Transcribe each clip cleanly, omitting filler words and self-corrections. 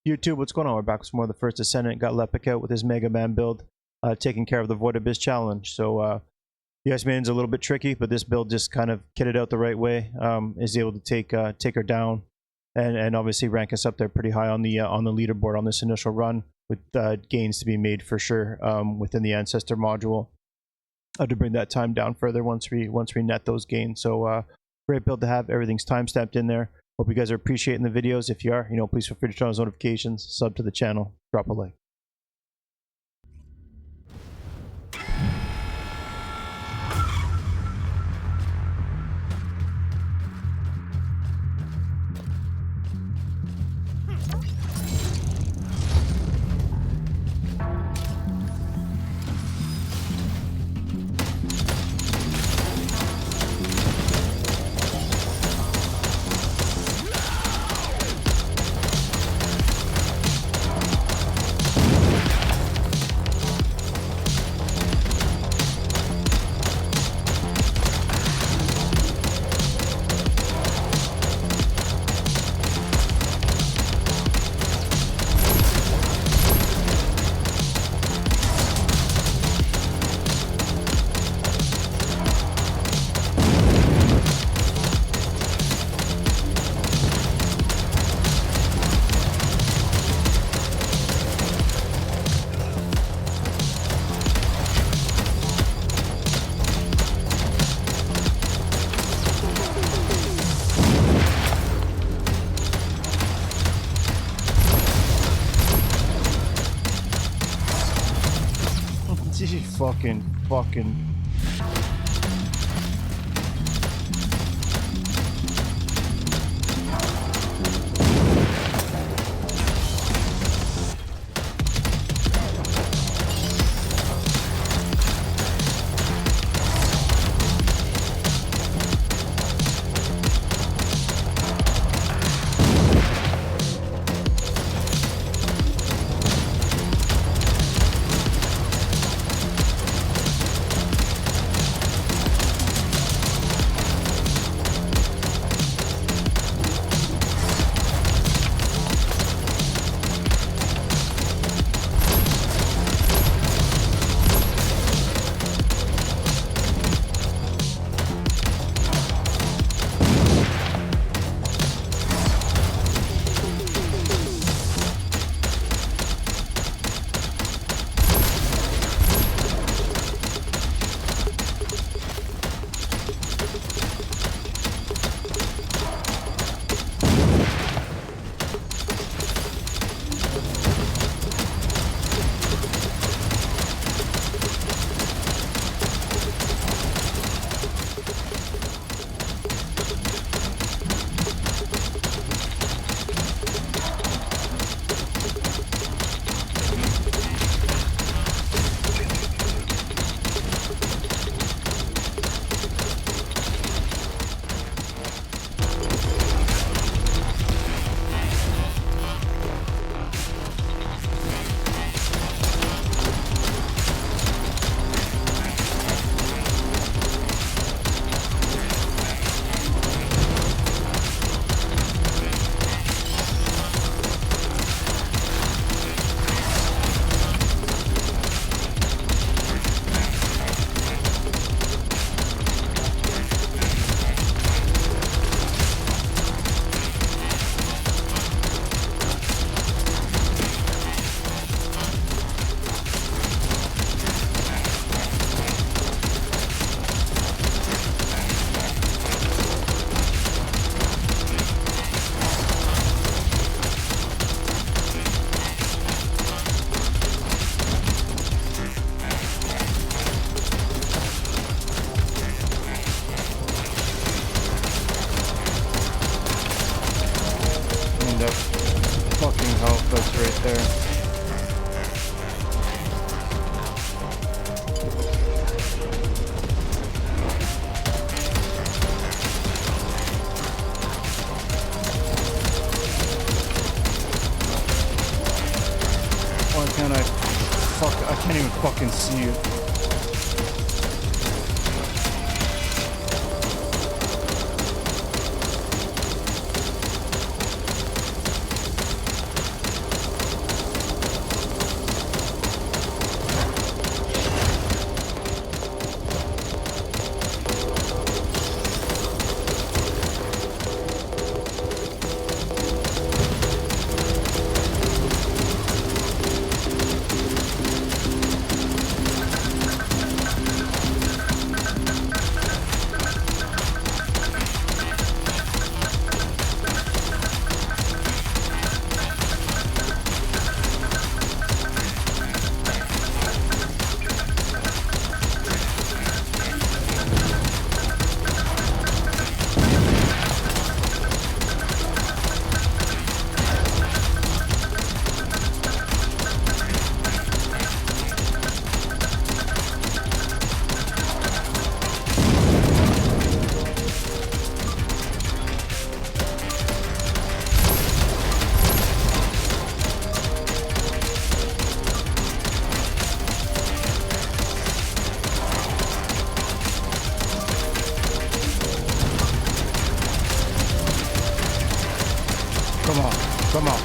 YouTube, what's going on? We're back with some more of the First Descendant. Got Lepic out with his Mega Man build, taking care of the Void Abyss challenge. So, Yes Man's a little bit tricky, but this build just kind of kitted out the right way. Is able to take her down, and obviously rank us up there pretty high on the leaderboard on this initial run, with gains to be made for sure within the Ancestor module to bring that time down further once we net those gains. So, great build to have. Everything's time stamped in there. Hope you guys are appreciating the videos. If you are, please feel free to turn on those notifications, sub to the channel, drop a like. Fucking fucking health that's right there. Why can't I can't even fucking see you. Come on, come on.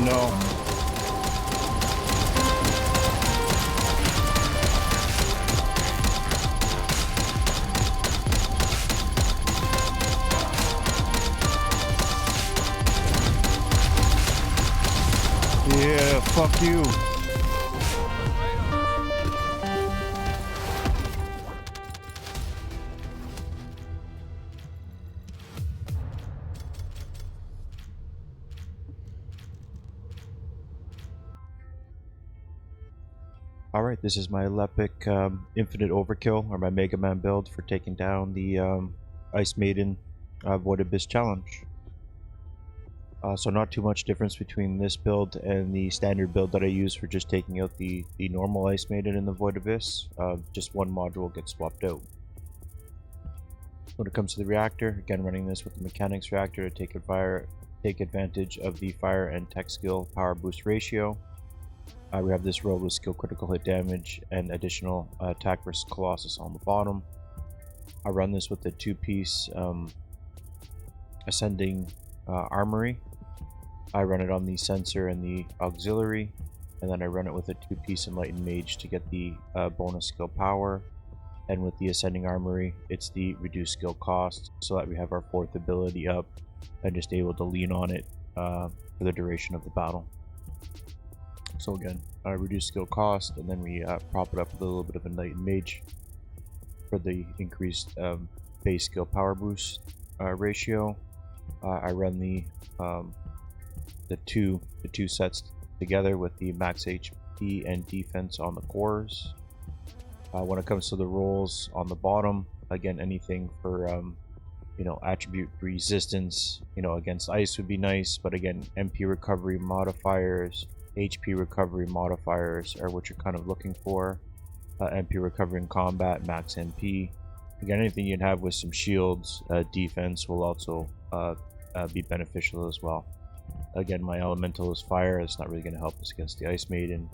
No. Yeah, fuck you. Alright, this is my Lepic Infinite Overkill, or my Mega Man build for taking down the Ice Maiden Void Abyss Challenge. So not too much difference between this build and the standard build that I use for just taking out the normal Ice Maiden in the Void Abyss. Just one module gets swapped out. When it comes to the reactor, again running this with the Mechanics Reactor to take advantage of the fire and tech skill power boost ratio. We have this roll with skill critical hit damage and additional attack versus Colossus on the bottom. I run this with the two-piece ascending armory. I run it on the sensor and the auxiliary, and then I run it with a two-piece enlightened mage to get the bonus skill power. And with the ascending armory, it's the reduced skill cost, so that we have our fourth ability up and just able to lean on it for the duration of the battle. So again, reduce skill cost, and then we prop it up with a little bit of a Enlightened Mage for the increased base skill power boost ratio. I run the two sets together with the max HP and defense on the cores. When it comes to the rolls on the bottom, again, anything for attribute resistance, against ice would be nice, but again, MP recovery modifiers, HP recovery modifiers are what you're kind of looking for. MP recovery in combat, max MP. Again, anything you'd have with some shields, defense will also be beneficial as well. Again, my elemental is fire. It's not really going to help us against the Ice Maiden,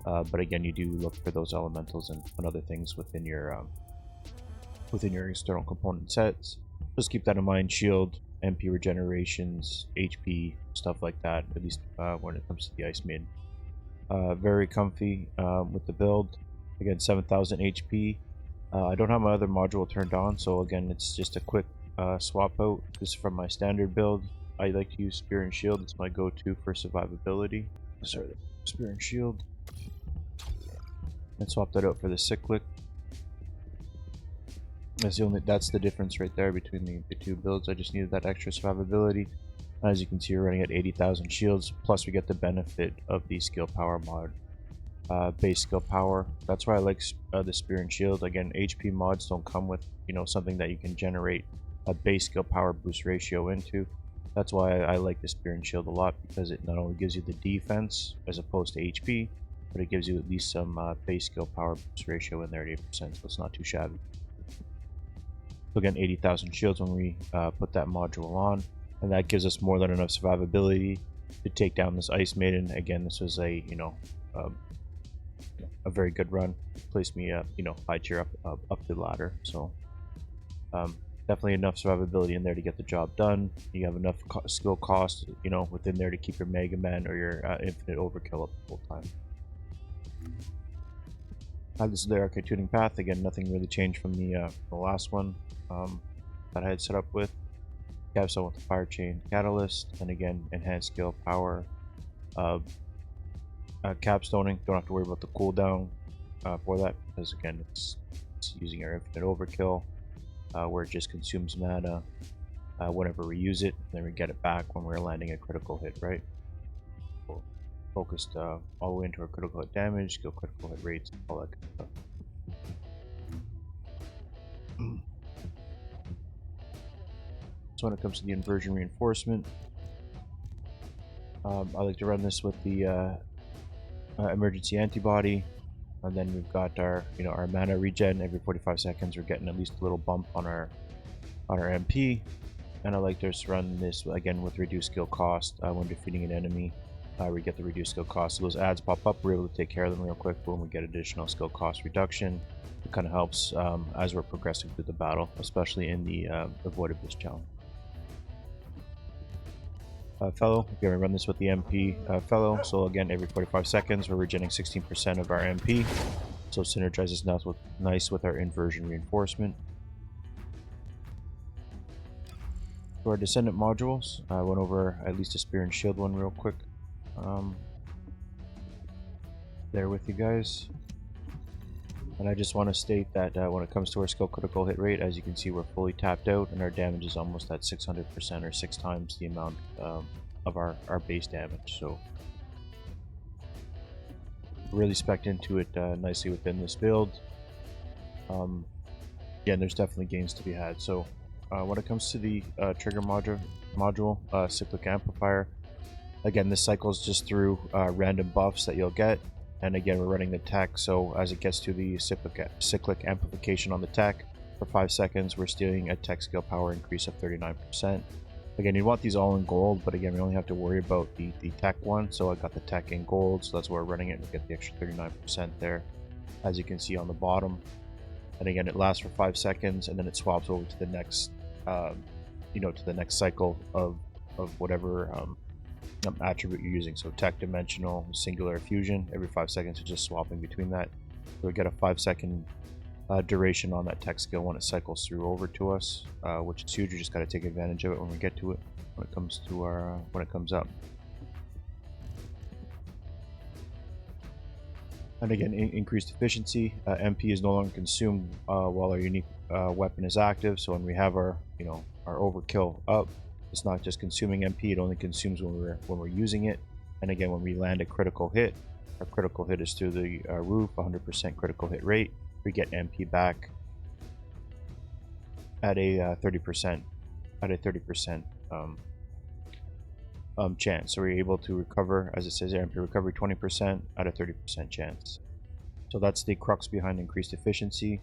but again, you do look for those elementals and other things within your external component sets. Just keep that in mind. Shield, MP regenerations, HP, stuff like that, at least when it comes to the Ice Maiden. Very comfy with the build. Again, 7,000 HP. I don't have my other module turned on, so again, it's just a quick swap out. This is from my standard build. I like to use Spear and Shield. It's my go-to for survivability. Sorry, Spear and Shield. And swap that out for the Cyclic. That's the difference right there between the two builds. I just needed that extra survivability. As you can see, we're running at 80,000 shields, plus we get the benefit of the skill power mod. Base skill power, that's why I like the Spear and Shield. Again, HP mods don't come with something that you can generate a base skill power boost ratio into. That's why I like the Spear and Shield a lot, because it not only gives you the defense as opposed to HP, but it gives you at least some base skill power boost ratio in there at 8%, so it's not too shabby. So again, 80,000 shields when we put that module on, and that gives us more than enough survivability to take down this Ice Maiden. Again, this was a very good run. Placed me high tier up the ladder. So definitely enough survivability in there to get the job done. You have enough skill cost within there to keep your Mega Man or your Infinite Overkill up the whole time. This is the Arche Tuning path. Again, nothing really changed from the last one that I had set up with. Capstone with the Fire Chain Catalyst, and again, enhanced skill power. Capstoning, don't have to worry about the cooldown for that, because again, it's using our Infinite Overkill, where it just consumes mana whenever we use it, and then we get it back when we're landing a critical hit, right? focused all the way into our critical hit damage, skill critical hit rates, all that kind of stuff. So when it comes to the inversion reinforcement, I like to run this with the emergency antibody, and then we've got our our mana regen. Every 45 seconds we're getting at least a little bump on our MP, and I like to just run this again with reduced skill cost. When defeating an enemy, we get the reduced skill cost. So those ads pop up, we're able to take care of them real quick. Boom, we get additional skill cost reduction. It kind of helps as we're progressing through the battle, especially in the Avoid Abyss challenge. Fellow, again, we run this with the MP Fellow. So again, every 45 seconds we're regenerating 16% of our MP. So it synergizes nice with our inversion reinforcement. For our Descendant modules, I went over at least a Spear and Shield one real quick. There with you guys. And I just want to state that when it comes to our skill critical hit rate, as you can see, we're fully tapped out and our damage is almost at 600% or 6 times the amount of our base damage. So really spec'd into it nicely within this build. Again, there's definitely gains to be had. So when it comes to the trigger module, cyclic amplifier, again, this cycles just through random buffs that you'll get. And again, we're running the tech, so as it gets to the cyclic amplification on the tech, for 5 seconds, we're stealing a tech skill power increase of 39%. Again, you want these all in gold, but again, we only have to worry about the tech one. So I got the tech in gold, so that's why we're running it. We get the extra 39% there, as you can see on the bottom. And again, it lasts for 5 seconds, and then it swaps over to the next, to the next cycle of whatever attribute you're using. So tech, dimensional, singular, fusion. Every 5 seconds, it's just swapping between that. So we get a 5-second duration on that tech skill when it cycles through over to us, which is huge. You just got to take advantage of it when we get to it. When it comes to our when it comes up. And again, increased efficiency. MP is no longer consumed while our unique weapon is active. So when we have our our overkill up, it's not just consuming MP, it only consumes when we're using it. And again, when we land a critical hit, our critical hit is through the roof, 100% critical hit rate. We get MP back at a 30% chance. So we're able to recover, as it says there, MP recovery 20% at a 30% chance. So that's the crux behind increased efficiency.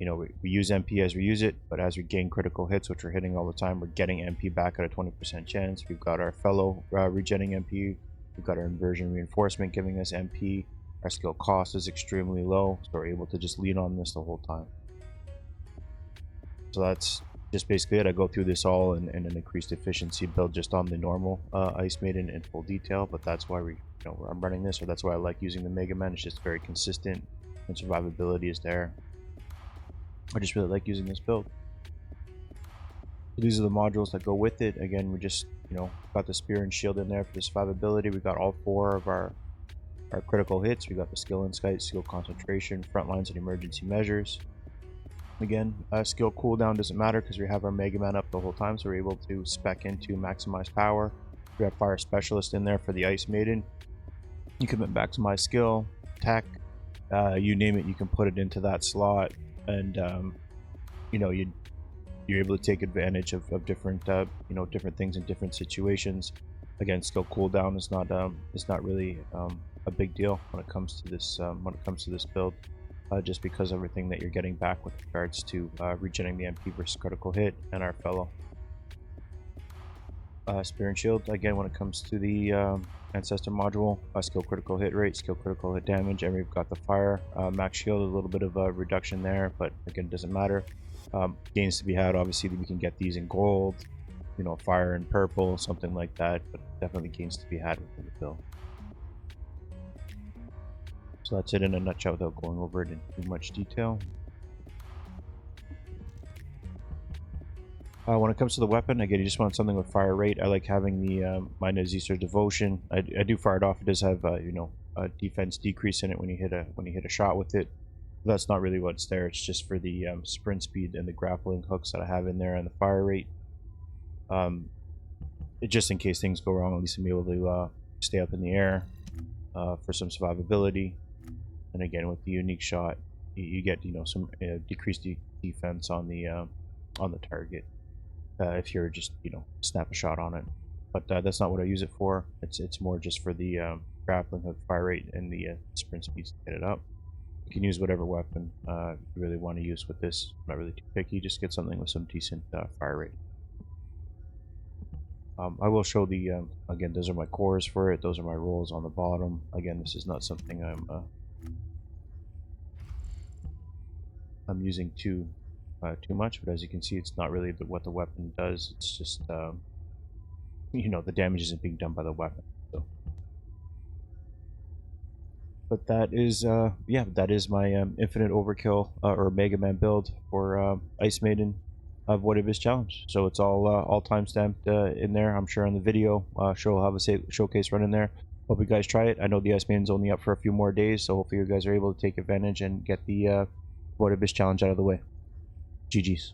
We use MP as we use it, but as we gain critical hits, which we're hitting all the time, we're getting MP back at a 20% chance. We've got our Fellow regenerating MP. We've got our Inversion Reinforcement giving us MP. Our skill cost is extremely low, so we're able to just lean on this the whole time. So that's just basically it. I go through this all in an increased efficiency build just on the normal Ice Maiden in full detail, but that's why I'm running this, or that's why I like using the Mega Man. It's just very consistent and survivability is there. I just really like using this build. So these are the modules that go with it. Again, we just got the Spear and Shield in there for the survivability. We got all 4 of our critical hits. We got the skill insight, skill concentration, front lines, and emergency measures. Again, skill cooldown doesn't matter because we have our Mega Man up the whole time, so we're able to spec into maximize power. We have Fire Specialist in there for the Ice Maiden. You can maximize skill, tech, you name it, you can put it into that slot. And you're able to take advantage of different different things in different situations. Again, skill cooldown is not really a big deal when it comes to this build, just because everything that you're getting back with regards to regenerating the MP versus critical hit and our Fellow. Spear and Shield, again, when it comes to the Ancestor module, skill critical hit rate, skill critical hit damage, and we've got the Fire max shield, a little bit of a reduction there, but again, it doesn't matter. Gains to be had, obviously, we can get these in gold, Fire in purple, something like that, but definitely gains to be had within the build. So that's it in a nutshell without going over it in too much detail. When it comes to the weapon, again, you just want something with fire rate. I like having the Mina Zisar Devotion. I do fire it off. It does have a defense decrease in it when you hit a shot with it. But that's not really what's there. It's just for the sprint speed and the grappling hooks that I have in there and the fire rate. Just in case things go wrong, at least I'm able to stay up in the air for some survivability. And again, with the unique shot, you get some decreased defense on the target if you're just snap a shot on it. But that's not what I use it for. It's more just for the grappling hook fire rate and the sprint speeds to get it up. You can use whatever weapon you really want to use with this. I'm not really too picky. Just get something with some decent fire rate. I will show the again. Those are my cores for it. Those are my rolls on the bottom. Again, this is not something I'm using too much. But as you can see, it's not really what the weapon does. It's just the damage isn't being done by the weapon. So. But that is yeah, that is my infinite overkill or Mega Man build for Ice Maiden Void Abyss Challenge. So it's all time-stamped in there. I'm sure on the video she'll have a showcase run in there. Hope you guys try it. I know the Ice Maiden's only up for a few more days, so hopefully you guys are able to take advantage and get the Void Abyss Challenge out of the way. GG's.